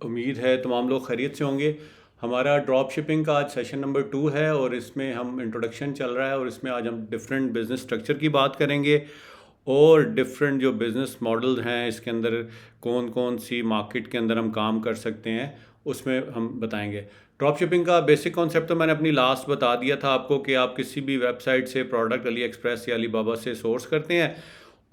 उम्मीद है तमाम लोग खैरियत से होंगे। हमारा ड्रॉप शिपिंग का आज सेशन नंबर 2 है और इसमें हम इंट्रोडक्शन चल रहा है और इसमें आज हम डिफरेंट बिजनेस स्ट्रक्चर की बात करेंगे और डिफरेंट जो बिज़नेस मॉडल हैं इसके अंदर कौन कौन सी मार्केट के अंदर हम काम कर सकते हैं उसमें हम बताएंगे। ड्रॉप शिपिंग का बेसिक कॉन्सेप्ट तो मैंने अपनी लास्ट बता दिया था आपको कि आप किसी भी वेबसाइट से प्रोडक्ट अली एक्सप्रेस या अलीबाबा से सोर्स करते हैं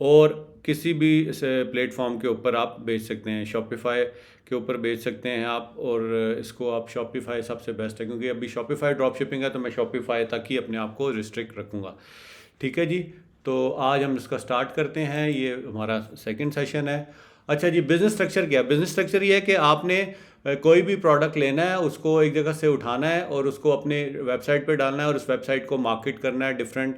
और किसी भी प्लेटफॉर्म के ऊपर आप बेच सकते हैं। शॉपिफाई के ऊपर बेच सकते हैं आप और इसको आप शॉपिफाई सबसे बेस्ट है क्योंकि अभी शॉपिफाई ड्रॉप शिपिंग है तो मैं शॉपिफाई तक ही अपने आप को रिस्ट्रिक्ट रखूँगा। ठीक है जी, तो आज हम इसका स्टार्ट करते हैं। ये हमारा सेकंड सेशन है। अच्छा जी, बिज़नेस स्ट्रक्चर क्या है? बिज़नेस स्ट्रक्चर ये है कि आपने कोई भी प्रोडक्ट लेना है, उसको एक जगह से उठाना है और उसको अपने वेबसाइट पे डालना है और उस वेबसाइट को मार्केट करना है डिफरेंट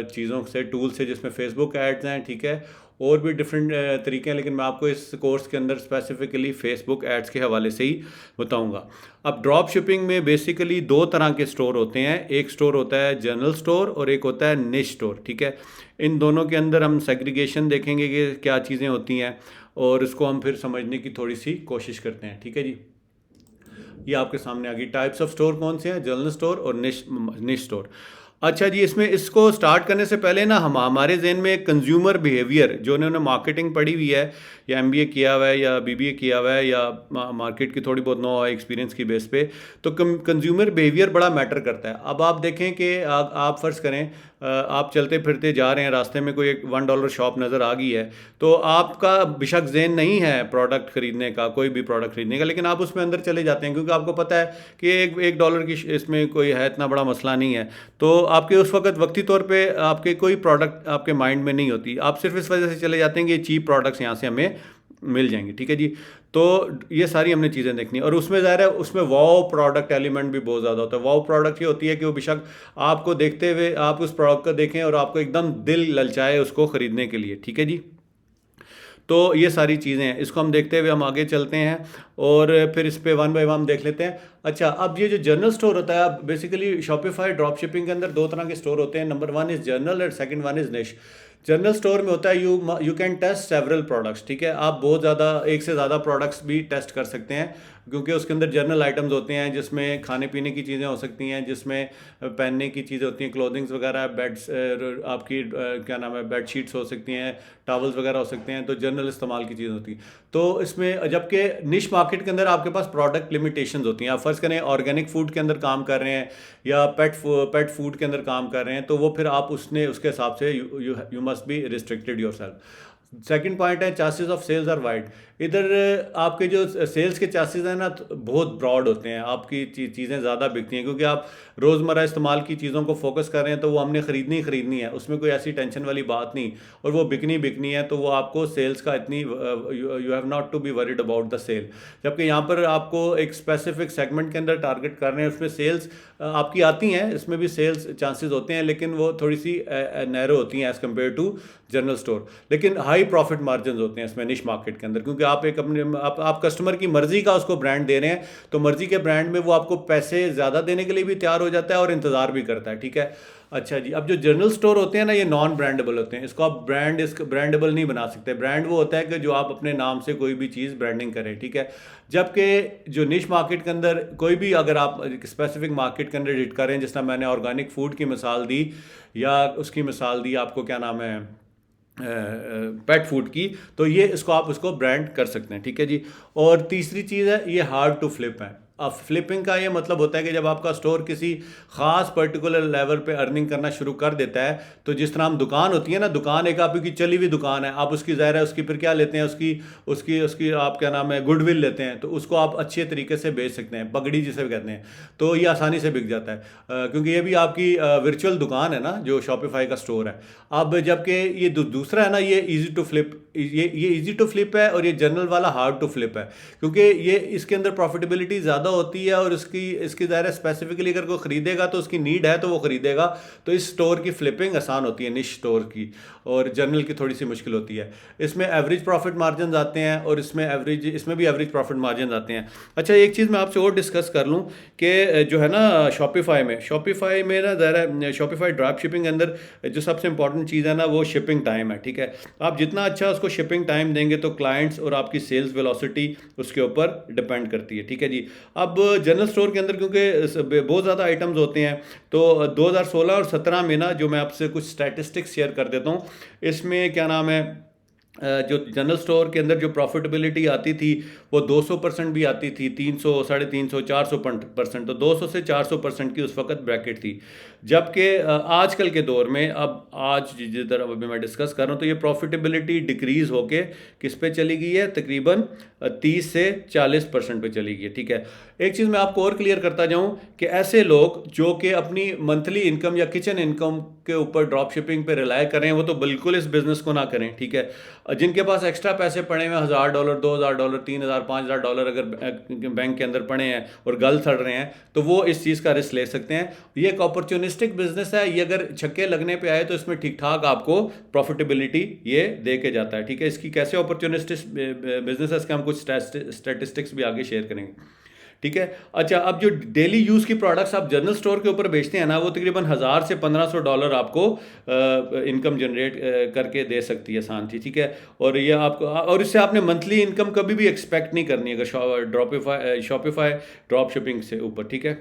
चीज़ों से, टूल से, जिसमें फेसबुक एड्स हैं, ठीक है, और भी डिफरेंट तरीके हैं, लेकिन मैं आपको इस कोर्स के अंदर स्पेसिफिकली फेसबुक एड्स के हवाले से ही बताऊंगा। अब ड्रॉप शिपिंग में बेसिकली दो तरह के स्टोर होते हैं। एक स्टोर होता है जनरल स्टोर और एक होता है निश स्टोर, ठीक है। इन दोनों के अंदर हम सेग्रीगेशन देखेंगे कि क्या चीज़ें होती हैं और इसको हम फिर समझने की थोड़ी सी कोशिश करते हैं। ठीक है जी, ये आपके सामने आ गई। टाइप्स ऑफ स्टोर कौन से हैं? जनरल स्टोर और निश स्टोर। अच्छा जी, इसमें इसको स्टार्ट करने से पहले ना हमारे जहन में एक कंज्यूमर बिहेवियर, जो उन्होंने मार्केटिंग पढ़ी हुई है या एमबीए किया हुआ है या बीबीए किया हुआ है या मार्केट की थोड़ी बहुत नो एक्सपीरियंस की बेस पे, तो कंज्यूमर बिहेवियर बड़ा मैटर करता है। अब आप देखें कि आप फ़र्ज़ करें आप चलते फिरते जा रहे हैं, रास्ते में कोई एक $1 शॉप नज़र आ गई है, तो आपका बेशक ज़हन नहीं है प्रोडक्ट ख़रीदने का, कोई भी प्रोडक्ट ख़रीदने का, लेकिन आप उसमें अंदर चले जाते हैं क्योंकि आपको पता है कि एक $1 की इसमें कोई है, इतना बड़ा मसला नहीं है। तो आपके उस वक्त वक्ती तौर पे आपके कोई प्रोडक्ट आपके माइंड में नहीं होती, आप सिर्फ इस वजह से चले जाते हैं कि ये चीप प्रोडक्ट्स यहाँ से हमें मिल जाएंगे। ठीक है जी, तो ये सारी हमने चीज़ें देखनी है और उसमें ज़ाहिर है उसमें वाओ प्रोडक्ट एलिमेंट भी बहुत ज़्यादा होता है। वाओ प्रोडक्ट ये होती है कि वो बेशक आपको देखते हुए आप उस प्रोडक्ट को देखें और आपको एकदम दिल ललचाए उसको ख़रीदने के लिए। ठीक है जी, तो ये सारी चीज़ें हैं, इसको हम देखते हुए हम आगे चलते हैं और फिर इस पे वन बाय वन देख लेते हैं। अच्छा, अब ये जो जर्नल स्टोर होता है, अब बेसिकली शॉपिफाई ड्रॉप शिपिंग के अंदर दो तरह के स्टोर होते हैं। नंबर 1 इज़ जर्नल और second one is niche. General store में होता है you can test several products, ठीक है, आप बहुत ज़्यादा एक से ज़्यादा प्रोडक्ट्स भी टेस्ट कर सकते हैं क्योंकि उसके अंदर जर्नल आइटम्स होते हैं जिसमें खाने पीने की चीज़ें हो सकती हैं, जिसमें पहनने की चीज़ें होती हैं, क्लोथिंग्स वगैरह, बेड्स, आपकी क्या नाम है, बेड शीट्स हो सकती हैं, टॉवल्स वगैरह हो सकते हैं, तो जर्नल इस्तेमाल की चीज़ होती है। तो इसमें जबकि निश मार्केट के अंदर आपके पास प्रोडक्ट लिमिटेशंस होती हैं। आप फ़र्ज़ करें ऑर्गेनिक फूड के अंदर काम कर रहे हैं या पेट फूड के अंदर काम कर रहे हैं, तो वो फिर आप उसके हिसाब से you must be restricted yourself. Second point है chances of sales are wide. इधर आपके जो सेल्स के चांसेस हैं ना तो बहुत ब्रॉड होते हैं, आपकी चीज़ें ज़्यादा बिकती हैं क्योंकि आप रोज़मर्रा इस्तेमाल की चीज़ों को फोकस कर रहे हैं, तो वो हमने ख़रीदनी ही ख़रीदनी है, उसमें कोई ऐसी टेंशन वाली बात नहीं, और वो बिकनी है, तो वो आपको सेल्स का इतनी you have not to be worried about the sale. जबकि यहाँ पर आपको एक स्पेसिफिक सेगमेंट के अंदर टारगेट कर रहे हैं, उसमें सेल्स आपकी आती हैं, इसमें भी सेल्स चांसेस होते हैं, लेकिन वो थोड़ी सी नैरो होती हैं as compare to general store. लेकिन हाई प्रॉफिट मार्जिन होते हैं इसमें निश मार्केट के अंदर, क्योंकि आप एक अपने आप कस्टमर की मर्जी का उसको ब्रांड दे रहे हैं, तो मर्जी के ब्रांड में वो आपको पैसे ज़्यादा देने के लिए भी तैयार हो जाता है और इंतज़ार भी करता है। ठीक है, अच्छा जी, अब जो जनरल स्टोर होते हैं ना, ये नॉन ब्रांडेबल होते हैं, इसको आप इसको ब्रांडेबल नहीं बना सकते। ब्रांड वो होता है कि जो आप अपने नाम से कोई भी चीज़ ब्रांडिंग करें, ठीक है। जबकि जो निश मार्केट के अंदर कोई भी, अगर आप स्पेसिफिक मार्केट के अंदर हिट करें, जिस तरह मैंने ऑर्गेनिक फूड की मिसाल दी या उसकी मिसाल दी आपको क्या नाम है, पेट फूड की, तो ये इसको आप उसको ब्रांड कर सकते हैं। ठीक है जी, और तीसरी चीज़ है ये हार्ड टू फ्लिप है। अब फ्लिपिंग का ये मतलब होता है कि जब आपका स्टोर किसी ख़ास पर्टिकुलर लेवल पे अर्निंग करना शुरू कर देता है, तो जिस तरह हम दुकान होती है ना, दुकान एक आपकी चली हुई दुकान है, आप उसकी ज़ाहिर है उसकी फिर क्या लेते हैं, उसकी उसकी उसकी आप क्या नाम है, गुडविल लेते हैं, तो उसको आप अच्छे तरीके से बेच सकते हैं, पगड़ी जिसे कहते हैं, तो ये आसानी से बिक जाता है क्योंकि ये भी आपकी वर्चुअल दुकान है ना, जो शॉपिफाई का स्टोर है। अब जबकि ये दूसरा है ना, ये ईजी टू फ्लिप, ये ईजी टू फ्लिप है, और ये जनरल वाला हार्ड टू फ्लिप है, क्योंकि ये इसके अंदर प्रॉफिटेबिलिटी ज़्यादा होती है और इसकी ज़ाहिर स्पेसिफिकली अगर कोई ख़रीदेगा तो उसकी नीड है तो वो ख़रीदेगा, तो इस स्टोर की फ्लिपिंग आसान होती है निश स्टोर की, और जनरल की थोड़ी सी मुश्किल होती है। इसमें एवरेज प्रॉफिट मार्जिन आते हैं और इसमें भी एवरेज प्रॉफिट मार्जिन आते हैं। अच्छा, एक चीज़ मैं आपसे और डिस्कस कर लूँ कि जो है ना शॉपिफाई में ना ज़ाहिर शॉपिफाई ड्रॉप शिपिंग के अंदर जो सबसे इंपॉर्टेंट चीज़ है ना, वो शिपिंग टाइम है। ठीक है, आप जितना अच्छा उसको शिपिंग टाइम देंगे तो क्लाइंट्स और आपकी सेल्स वेलोसिटी उसके ऊपर डिपेंड करती है, ठीक है जी। अब जनरल स्टोर के अंदर क्योंकि बहुत ज़्यादा आइटम्स होते हैं, तो 2016 और 17 में ना, जो मैं आपसे कुछ स्टैटिस्टिक्स शेयर कर देता हूँ। इसमें क्या नाम है, जो जनरल स्टोर के अंदर जो प्रॉफिटेबिलिटी आती थी वो 200% भी आती थी, 300, 350, 400%। तो 200 से 400% की उस वक्त ब्रैकेट थी। जबकि आजकल के दौर में, अब आज जिस तरह अभी मैं डिस्कस कर रहा हूँ, तो ये प्रॉफिटेबिलिटी डिक्रीज होके किस पे चली गई है, तकरीबन 30 से 40% पे चली गई है, ठीक है। एक चीज़ मैं आपको और क्लियर करता जाऊं कि ऐसे लोग जो कि अपनी मंथली इनकम या किचन इनकम के ऊपर ड्रॉप शिपिंग पे रिलाय करें, वो तो बिल्कुल इस बिजनेस को ना करें, ठीक है। जिनके पास एक्स्ट्रा पैसे पड़े हुए, $1000, $2000, $3000, $5000 अगर बैंक के अंदर पड़े हैं और गल सड़ रहे हैं, तो वो इस चीज़ का रिस्क ले सकते हैं। ये एक अपॉर्चुनिस्टिक बिजनेस है, ये अगर छक्के लगने पे आए तो इसमें ठीक ठाक आपको प्रॉफिटेबिलिटी ये दे के जाता है, ठीक है। इसकी कैसे अपॉर्चुनिस्टिक बिजनेस है, इसके हम कुछ स्टैटिस्टिक्स भी आगे शेयर करेंगे, ठीक है। अच्छा, अब जो डेली यूज़ की प्रोडक्ट्स आप जनरल स्टोर के ऊपर बेचते हैं ना, वो तकरीबन $1000 से $1500 आपको इनकम जनरेट करके दे सकती है आसान थी, ठीक है। और ये आपको, और इससे आपने मंथली इनकम कभी भी एक्सपेक्ट नहीं करनी अगर शॉपिफाई ड्रॉप शिपिंग से ऊपर, ठीक है।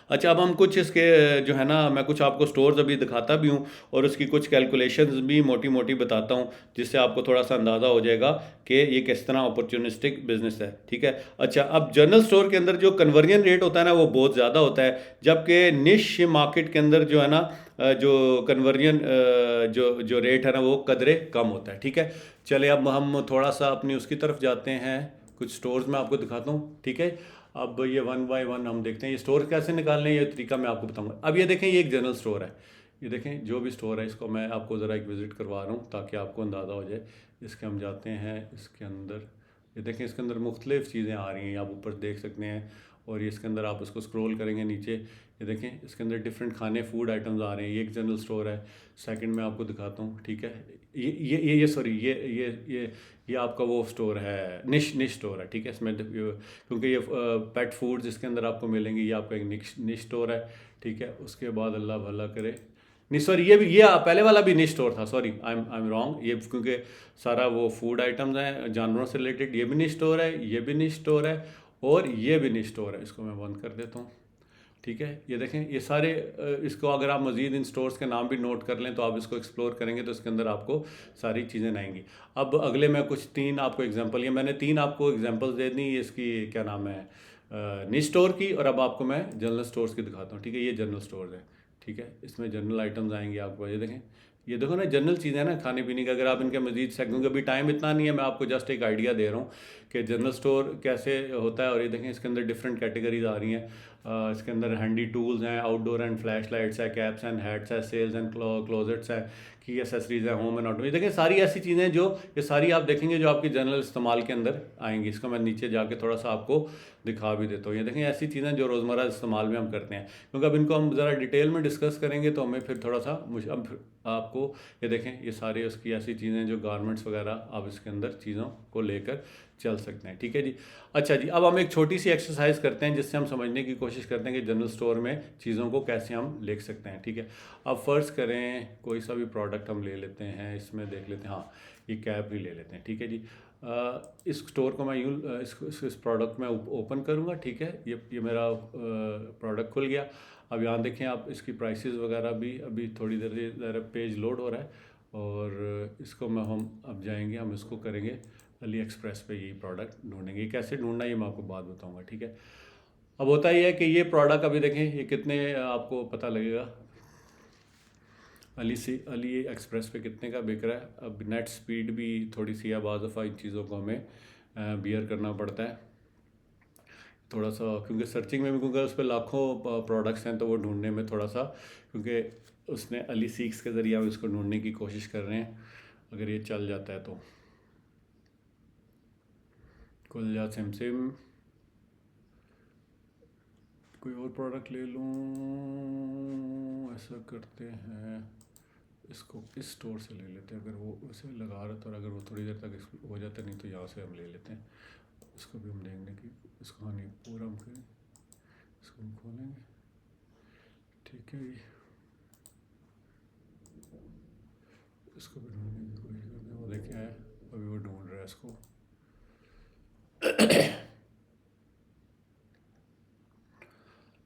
अच्छा, अब हम कुछ इसके जो है ना, मैं कुछ आपको स्टोर्स अभी दिखाता भी हूँ और उसकी कुछ कैलकुलेशंस भी मोटी मोटी बताता हूँ, जिससे आपको थोड़ा सा अंदाज़ा हो जाएगा कि ये किस तरह अपॉर्चुनिस्टिक बिजनेस है, ठीक है। अच्छा, अब जनरल स्टोर के अंदर जो कन्वर्जन रेट होता है ना, वो बहुत ज़्यादा होता है, जबकि निश मार्केट के अंदर जो है ना, जो कन्वर्जन जो जो रेट है ना, वो कदरे कम होता है, ठीक है। चले अब हम थोड़ा सा अपनी उसकी तरफ जाते हैं, कुछ स्टोर्स मैं आपको दिखाता हूँ, ठीक है। अब ये वन बाय वन हम देखते हैं ये स्टोर कैसे निकालने हैं, ये तरीका मैं आपको बताऊंगा। अब ये देखें, ये एक जनरल स्टोर है, ये देखें जो भी स्टोर है, इसको मैं आपको ज़रा एक विज़िट करवा रहा हूँ ताकि आपको अंदाज़ा हो जाए। इसके हम जाते हैं, इसके अंदर ये देखें, इसके अंदर मुख्तलिफ़ चीज़ें आ रही हैं, आप ऊपर देख सकते हैं। और ये इसके अंदर आप इसको स्क्रॉल करेंगे नीचे, ये देखें इसके अंदर डिफरेंट खाने फूड आइटम्स आ रहे हैं। ये एक जनरल स्टोर है। सेकंड में आपको दिखाता हूँ, ठीक है। ये सॉरी, ये आपका वो स्टोर है, निश निश स्टोर है, ठीक है। इसमें क्योंकि ये पेट फूड्स इसके अंदर आपको मिलेंगे, ये आपका एक निश स्टोर है, ठीक है। उसके बाद अल्लाह भला करे, नहीं सॉरी, ये भी, ये पहले वाला भी निश स्टोर था, सॉरी आई एम रॉन्ग। ये क्योंकि सारा वो फूड आइटम्स हैं जानवरों से रिलेटेड, ये भी निश स्टोर है, ये भी निश स्टोर है, और ये भी निश स्टोर है। इसको मैं बंद कर देता हूँ, ठीक है। ये देखें, ये सारे इसको अगर आप मज़ीद इन स्टोर्स के नाम भी नोट कर लें, तो आप इसको एक्सप्लोर करेंगे तो इसके अंदर आपको सारी चीज़ें आएंगी। अब अगले मैं कुछ तीन आपको एग्जांपल, ये मैंने तीन आपको एग्जांपल्स दे दी इसकी, क्या नाम है, निश स्टोर की। और अब आपको मैं जनरल स्टोर्स की दिखाता हूँ, ठीक है। ये जनरल स्टोर्स है, ठीक है। इसमें जनरल आइटम्स आएंगे आपको, ये देखें, ये देखो ना, जनरल चीज़ें हैं ना खाने पीने का। अगर आप इनके मजीद से, क्योंकि अभी टाइम इतना नहीं है, मैं आपको जस्ट एक आइडिया दे रहा हूँ कि जनरल स्टोर कैसे होता है। और ये देखें, इसके अंदर डिफरेंट कैटेगरीज आ रही हैं। इसके अंदर हैंडी टूल्स हैं, आउटडोर एंड फ्लैश लाइट्स है, कैप्स एंड हैट्स है, सेल्स एंड क्लोजेट्स है, की एसेसरीज है, होम एंड ऑटो। ये देखें, सारी ऐसी चीज़ें हैं जो, ये सारी आप देखेंगे जो आपकी जनरल इस्तेमाल के अंदर आएंगी। इसको मैं नीचे जाके थोड़ा सा आपको दिखा भी देता हूँ। ये देखें, ऐसी चीज़ें जो रोज़मर्रा इस्तेमाल में हम करते हैं, क्योंकि अब इनको हम ज़रा डिटेल में डिस्कस करेंगे तो हमें फिर थोड़ा सा अब आपको, ये देखें, ये सारी उसकी ऐसी चीज़ें जो गारमेंट्स वगैरह आप इसके अंदर चीज़ों को लेकर चल सकते हैं, ठीक है जी। अच्छा जी, अब हम एक छोटी सी एक्सरसाइज करते हैं जिससे हम समझने की कोशिश करते हैं कि जनरल स्टोर में चीज़ों को कैसे हम लिख सकते हैं, ठीक है। अब फ़र्ज करें कोई सा भी प्रोडक्ट हम ले लेते हैं, इसमें देख लेते हैं, हाँ ये कैप ही ले लेते हैं, ठीक है जी। इस स्टोर को मैं यूँ इस प्रोडक्ट में ओपन करूँगा, ठीक है। ये मेरा प्रोडक्ट खुल गया। अब यहाँ देखें आप, इसकी प्राइसेस वगैरह भी अभी थोड़ी देर पेज लोड हो रहा है। और इसको हम अब जाएंगे, हम इसको करेंगे अली एक्सप्रेस पे, यही प्रोडक्ट ढूंढेंगे। कैसे ढूंढना ये मैं आपको बात बताऊंगा, ठीक है। अब होता ही है कि ये प्रोडक्ट अभी देखें, ये कितने आपको पता लगेगा अली एक्सप्रेस पे कितने का बिक रहा है। अब नेट स्पीड भी थोड़ी सी है, बाज़ दफ़ा इन चीज़ों को हमें बियर करना पड़ता है थोड़ा सा, क्योंकि सर्चिंग में भी, क्योंकि उस पर लाखों प्रोडक्ट्स हैं, तो वो ढूंढने में थोड़ा सा, क्योंकि उसने अली सीक्स के ज़रिए हम इसको ढूंढने की कोशिश कर रहे हैं। अगर ये चल जाता है तो खुल जा सिम कोई और प्रोडक्ट ले लूँ। ऐसा करते हैं, इसको इस स्टोर से ले लेते हैं, अगर वो उसे लगा रहा था और अगर वो थोड़ी देर तक हो जाता, नहीं तो यहाँ से हम ले लेते हैं। इसको भी हम देंगे कि इसको, हाँ नहीं पूरा हम करें, इसको हम खोलेंगे, ठीक है। इसको भी ढूंढने की कोशिश करते हैं। वो देखें, क्या है, अभी वो ढूंढ रहा है इसको।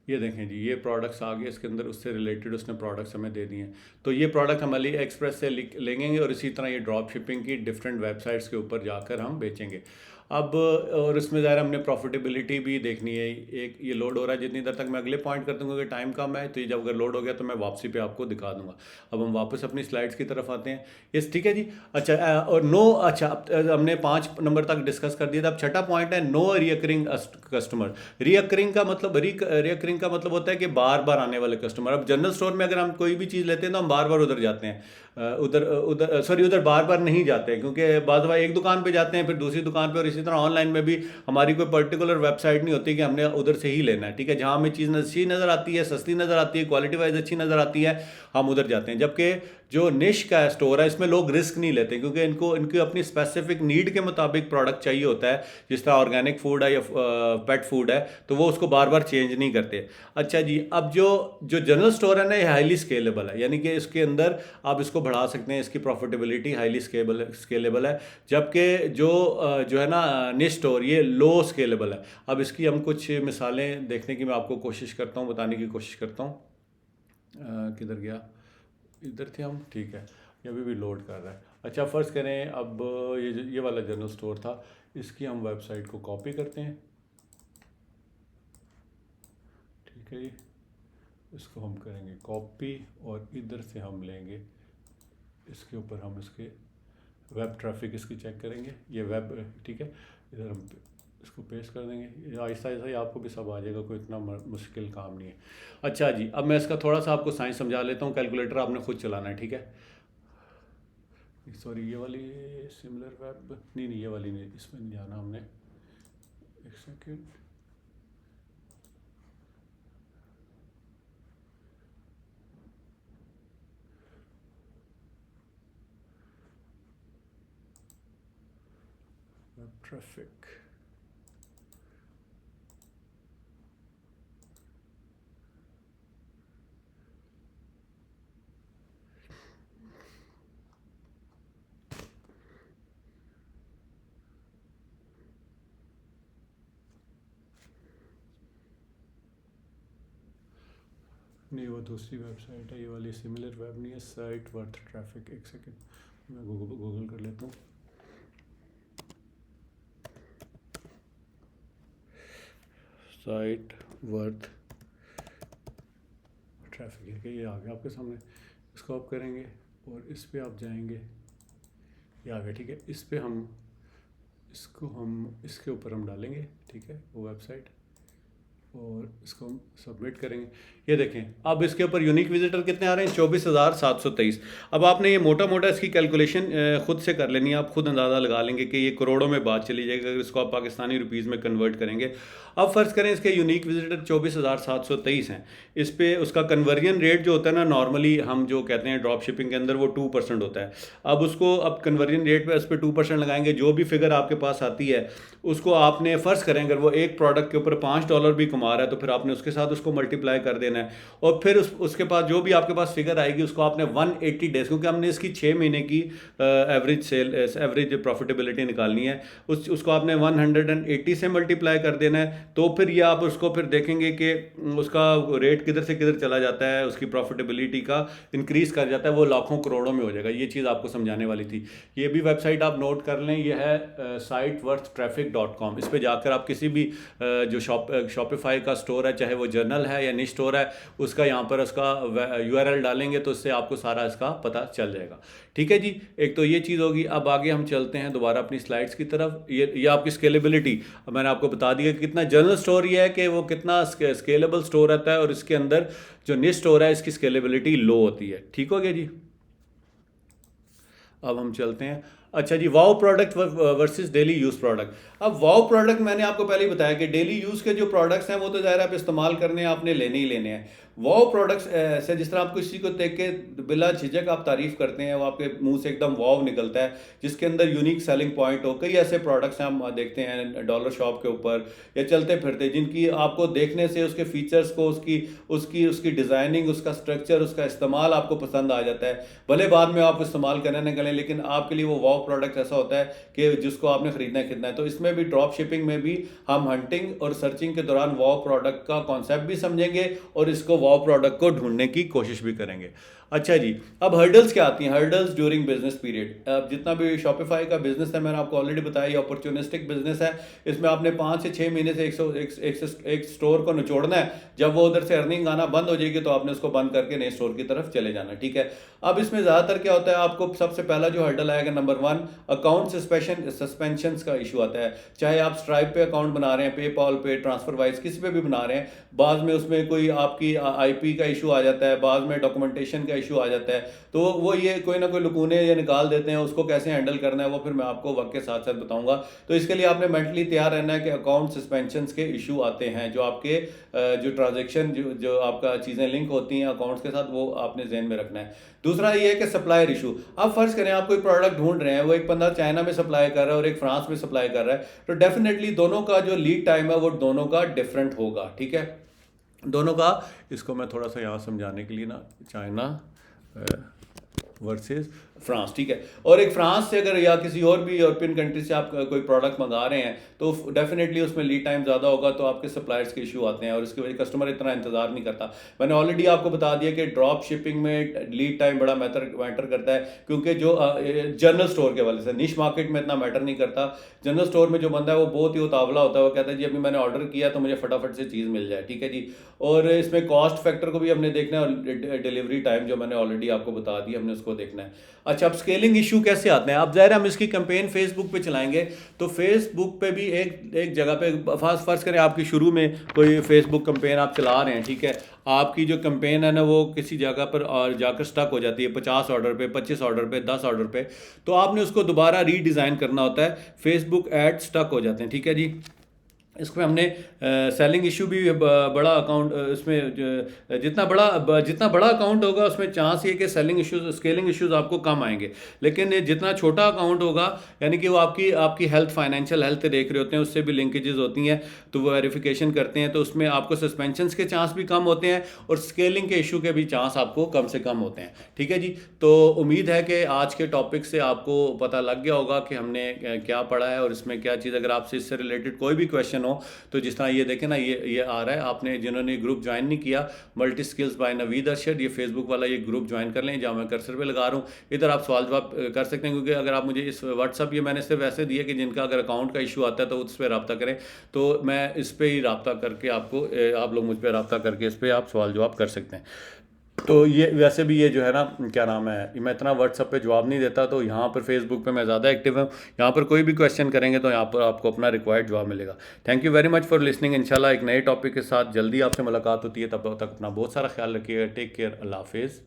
ये देखें जी, ये प्रोडक्ट्स आ गए इसके अंदर, उससे रिलेटेड उसने प्रोडक्ट्स हमें दे दिए हैं। तो ये प्रोडक्ट हम अली एक्सप्रेस से लेंगे और इसी तरह ये ड्रॉप शिपिंग की डिफरेंट वेबसाइट्स के ऊपर जाकर हम बेचेंगे। अब और इसमें ज़रा हमने प्रॉफिटेबिलिटी भी देखनी है। एक ये लोड हो रहा है, जितनी देर तक मैं अगले पॉइंट कर दूंगा कि टाइम कम है, तो ये जब अगर लोड हो गया तो मैं वापसी पे आपको दिखा दूंगा। अब हम वापस अपनी स्लाइड्स की तरफ आते हैं। यस, ठीक है जी। अच्छा और नो, अच्छा हमने 5 नंबर तक डिस्कस कर दिया था। अब छठा पॉइंट है नो रिकरिंग कस्टमर। रिकरिंग का मतलब रिकरिंग का मतलब होता है कि बार बार आने वाले कस्टमर। अब जनरल स्टोर में अगर हम कोई भी चीज़ लेते हैं तो हम बार बार उधर जाते हैं, उधर बार बार नहीं जाते हैं, क्योंकि बाद में एक दुकान पे जाते हैं फिर दूसरी दुकान पे, और इसी तरह ऑनलाइन में भी हमारी कोई पर्टिकुलर वेबसाइट नहीं होती कि हमने उधर से ही लेना है। ठीक है, जहाँ हमें चीज़ अच्छी नज़र आती है, सस्ती नज़र आती है, क्वालिटी वाइज अच्छी नज़र आती है, हम उधर जाते हैं। जबकि जो निश का स्टोर है इसमें लोग रिस्क नहीं लेते, क्योंकि इनकी अपनी स्पेसिफिक नीड के मुताबिक प्रोडक्ट चाहिए होता है। जिस तरह ऑर्गेनिक फूड है या पेट फूड है तो वो उसको बार बार चेंज नहीं करते। अच्छा जी, अब जो जो जनरल स्टोर है ना, ये हाईली स्केलेबल है, यानी कि इसके अंदर आप इसको बढ़ा सकते हैं, इसकी प्रॉफिटेबिलिटी हाईली स्केलेबल है। जबकि जो है ना निश स्टोर, ये लो स्केलेबल है। अब इसकी हम कुछ मिसालें देखने की मैं आपको कोशिश करता हूँ, बताने की कोशिश करता हूँ। किधर गया, इधर थे हम, ठीक है, ये अभी भी लोड कर रहा है। अच्छा, फ़र्ज़ करें अब ये वाला जनरल स्टोर था, इसकी हम वेबसाइट को कॉपी करते हैं। ठीक है जी, इसको हम करेंगे कॉपी और इधर से हम लेंगे, इसके ऊपर हम इसके वेब ट्रैफिक इसकी चेक करेंगे। ये वेब, ठीक है, इधर हम इसको पेस्ट कर देंगे। आहिस्ता आहिस्ता ही आपको भी सब आ जाएगा, कोई इतना मुश्किल काम नहीं है। अच्छा जी, अब मैं इसका थोड़ा सा आपको साइंस समझा लेता हूँ। कैलकुलेटर आपने खुद चलाना है, ठीक है। सॉरी, ये वाली सिमिलर वेब नहीं, ये वाली नहीं, इसमें नहीं जाना हमने। एक सेकेंड, वेब ट्रैफिक, नहीं वो दूसरी वेबसाइट है, ये वाली सिमिलर वेब नहीं है, साइट वर्थ ट्रैफिक। एक सेकेंड, मैं गूगल कर लेता हूँ। साइट वर्थ ट्रैफिक है, ये आ गया आपके सामने। इसको आप करेंगे और इस पर आप जाएंगे, ये आ गया, ठीक है। इस पर हम इसके ऊपर हम डालेंगे, ठीक है, वो वेबसाइट, और इसको हम सबमिट करेंगे। ये देखें, अब इसके ऊपर यूनिक विजिटर कितने आ रहे हैं, 24,723। अब आपने ये मोटा मोटा इसकी कैलकुलेशन खुद से कर लेनी है, आप खुद अंदाज़ा लगा लेंगे कि ये करोड़ों में बात चली जाएगी अगर इसको आप पाकिस्तानी रुपीज़ में कन्वर्ट करेंगे। अब फ़र्ज़ करें इसके यूनिक विजिटर 24,723 हैं, इस पर उसका कन्वर्जन रेट जो होता है ना, नॉर्मली हम जो कहते हैं ड्रॉप शिपिंग के अंदर वो 2% होता है। अब उसको अब कन्वर्जन रेट पे इस पर 2% लगाएंगे, जो भी फिगर आपके पास आती है उसको आपने फ़र्ज़ करें अगर वो एक प्रोडक्ट के ऊपर $5 भी कमा रहा है तो फिर आपने उसके साथ उसको मल्टीप्लाई कर देना है, और फिर उसके पास जो भी आपके पास फिगर आएगी उसको आपने 180 डेज, क्योंकि हमने इसकी 6 महीने की एवरेज प्रॉफिटेबिलिटी निकालनी है, उसको आपने 180 से मल्टीप्लाई कर देना है। तो फिर ये आप उसको फिर देखेंगे कि उसका रेट किधर से किधर चला जाता है, उसकी प्रॉफिटेबिलिटी का इंक्रीज़ कर जाता है, वो लाखों करोड़ों में हो जाएगा। ये चीज़ आपको समझाने वाली थी। ये भी वेबसाइट आप नोट कर लें, ये है siteworthtraffic.com। इस पर जाकर आप किसी भी जो शॉपिफाई का स्टोर है, चाहे वो जर्नल है या निश स्टोर है, उसका यहाँ पर उसका URL डालेंगे तो उससे आपको सारा इसका पता चल जाएगा। ठीक है जी, एक तो ये चीज़ होगी। अब आगे हम चलते हैं दोबारा अपनी स्लाइड्स की तरफ। ये आपकी स्केलेबिलिटी मैंने आपको बता दिया कि कितना जनरल स्टोर ये है कि वो कितना स्केलेबल स्टोर रहता है, और इसके अंदर जो निश स्टोर है इसकी स्केलेबिलिटी लो होती है। ठीक हो गया जी। अब हम चलते हैं। अच्छा जी, wow product versus daily use product. अब वाओ प्रोडक्ट मैंने आपको पहले ही बताया कि डेली यूज़ के जो प्रोडक्ट्स हैं वो तो ज़ाहिर आप इस्तेमाल करने हैं, आपने लेने ही लेने हैं। वाव प्रोडक्ट्स ऐसे जिस तरह आप किसी को देख के बिला झिझक आप तारीफ करते हैं, वो आपके मुंह से एकदम वाव निकलता है, जिसके अंदर यूनिक सेलिंग पॉइंट हो। कई ऐसे प्रोडक्ट्स हैं हम देखते हैं डॉलर शॉप के ऊपर या चलते फिरते, जिनकी आपको देखने से उसके फीचर्स को, उसकी उसकी उसकी डिज़ाइनिंग, उसका स्ट्रक्चर, उसका इस्तेमाल आपको पसंद आ जाता है। भले बाद में आप इस्तेमाल करने न करें, लेकिन आपके लिए वो वाव प्रोडक्ट ऐसा होता है कि जिसको आपने खरीदना है खरीदना है। तो इसमें भी ड्रॉप शिपिंग में भी हम हंटिंग और सर्चिंग के दौरान वाव प्रोडक्ट का कॉन्सेप्ट भी समझेंगे और इसको वाव प्रोडक्ट को ढूंढने की कोशिश भी करेंगे। अच्छा जी, अब हर्डल्स क्या आती हैं? Hurdles during business period. अब जितना भी शॉपिफाई का बिजनेस है, मैंने आपको ऑलरेडी बताया, ये अपॉर्चुनिस्टिक बिजनेस है। इसमें आपने 5 से 6 महीने से एक स्टोर को निचोड़ना है। जब वो उधर से अर्निंग आना बंद हो जाएगी तो आपने उसको बंद करके नए स्टोर की तरफ चले जाना, ठीक है। अब इसमें ज़्यादातर क्या होता है, आपको सबसे पहला जो हर्डल आएगा नंबर 1, अकाउंट सस्पेंशन का इशू आता है। चाहे आप स्ट्राइप पे अकाउंट बना रहे हैं, पेपॉल पे, ट्रांसफरवाइज, किसी पे भी बना रहे हैं, बाद में उसमें कोई आपकी आईपी का इशू आ जाता है, बाद में डॉक्यूमेंटेशन का इशू आ जाता है। तो वो ये कोई ना कोई लुकूने ये निकाल देते हैं, उसको कैसे हैंडल करना है वो फिर मैं आपको वक्त के साथ साथ बताऊंगा। तो इसके लिए आपने मेंटली तैयार रहना है कि अकाउंट सस्पेंशन के इशू आते हैं, जो आपके जो ट्रांजेक्शन जो आपका चीज़ें लिंक होती हैं अकाउंट्स के साथ, वो आपने जहन में रखना है। दूसरा ये है कि सप्लायर इशू। आप फर्ज करें आप कोई प्रोडक्ट ढूंढ रहे हैं, वो एक बंदा चाइना में सप्लाई कर रहा है और एक फ्रांस में सप्लाई कर रहा है, तो डेफिनेटली दोनों का जो लीड टाइम है वो दोनों का डिफरेंट होगा, ठीक है। दोनों का, इसको मैं थोड़ा सा यहाँ समझाने के लिए ना, चाइना वर्सेस फ्रांस, ठीक है। और एक फ्रांस से अगर या किसी और भी यूरोपियन कंट्री से आप कोई प्रोडक्ट मंगा रहे हैं तो डेफिनेटली उसमें लीड टाइम ज़्यादा होगा, तो आपके सप्लायर्स के इशू आते हैं और इसकी वजह कस्टमर इतना इंतजार नहीं करता। मैंने ऑलरेडी आपको बता दिया कि ड्रॉप शिपिंग में लीड टाइम बड़ा मैटर करता है, क्योंकि जो जनरल स्टोर के वाले से निश मार्केट में इतना मैटर नहीं करता। जनरल स्टोर में जो बंदा है वो बहुत ही उतावला होता है, वो कहता है जी अभी मैंने ऑर्डर किया तो मुझे फटाफट से चीज़ मिल जाए, ठीक है जी। और इसमें कॉस्ट फैक्टर को भी हमने देखना है और डिलीवरी टाइम जो मैंने ऑलरेडी आपको बता दिया, हमने उसको देखना है। अच्छा, अब स्केलिंग इशू कैसे आते हैं? अब ज़ाहिर हम इसकी कैंपेन फेसबुक पे चलाएंगे, तो फेसबुक पे भी एक जगह पे फर्ज करें आपकी शुरू में कोई फेसबुक कैंपेन आप चला रहे हैं, ठीक है। आपकी जो कैंपेन है ना वो किसी जगह पर और जाकर स्टक हो जाती है, 50 ऑर्डर पे, 25 ऑर्डर पे, 10 ऑर्डर पे, तो आपने उसको दोबारा रीडिज़ाइन करना होता है। फेसबुक ऐड स्टक हो जाते हैं, ठीक है जी। इसमें हमने सेलिंग इशू भी बड़ा अकाउंट, इसमें जितना बड़ा अकाउंट होगा उसमें चांस ये कि सेलिंग इश्यूज, स्केलिंग इश्यूज आपको कम आएंगे। लेकिन जितना छोटा अकाउंट होगा, यानी कि वो आपकी हेल्थ, फाइनेंशियल हेल्थ देख रहे होते हैं, उससे भी लिंकेजेस होती हैं, तो वो वेरिफिकेशन करते हैं, तो उसमें आपको सस्पेंशन के चांस भी कम होते हैं और स्केलिंग के इशू के भी चांस आपको कम से कम होते हैं, ठीक है जी। तो उम्मीद है कि आज के टॉपिक से आपको पता लग गया होगा कि हमने क्या पढ़ा है और इसमें क्या चीज़। अगर आपसे इससे रिलेटेड कोई भी क्वेश्चन हो तो जिस तरह ये देखें ना, ये आ रहा है, आपने जिन्होंने ग्रुप ज्वाइन नहीं किया, multi skills by Naveed Arshad, ये फेसबुक वाला ये ग्रुप ज्वाइन कर लें, जहाँ मैं कर्सर पे लगा रहा हूँ। इधर आप सवाल जवाब कर सकते हैं, क्योंकि अगर आप मुझे इस व्हाट्सअप, ये मैंने सिर्फ ऐसे दिया कि जिनका अगर अकाउंट का इशू आता है तो उस पर रब्ता करें, तो मैं इस पर ही रब्ता करके आपको, आप लोग मुझ पर रब्ता करके इस पर आप सवाल जवाब कर सकते हैं। तो ये वैसे भी ये जो है ना, क्या नाम है, मैं इतना व्हाट्सअप पे जवाब नहीं देता, तो यहाँ पर फेसबुक पे मैं ज़्यादा एक्टिव हूँ। यहाँ पर कोई भी क्वेश्चन करेंगे तो यहाँ पर आपको अपना रिक्वायर्ड जवाब मिलेगा। Thank you very much for listening. इंशाल्लाह एक नए टॉपिक के साथ जल्दी आपसे मुलाकात होती है, तब तक अपना बहुत सारा ख्याल रखिएगा। टेक केयर, अल्लाह हाफिज़।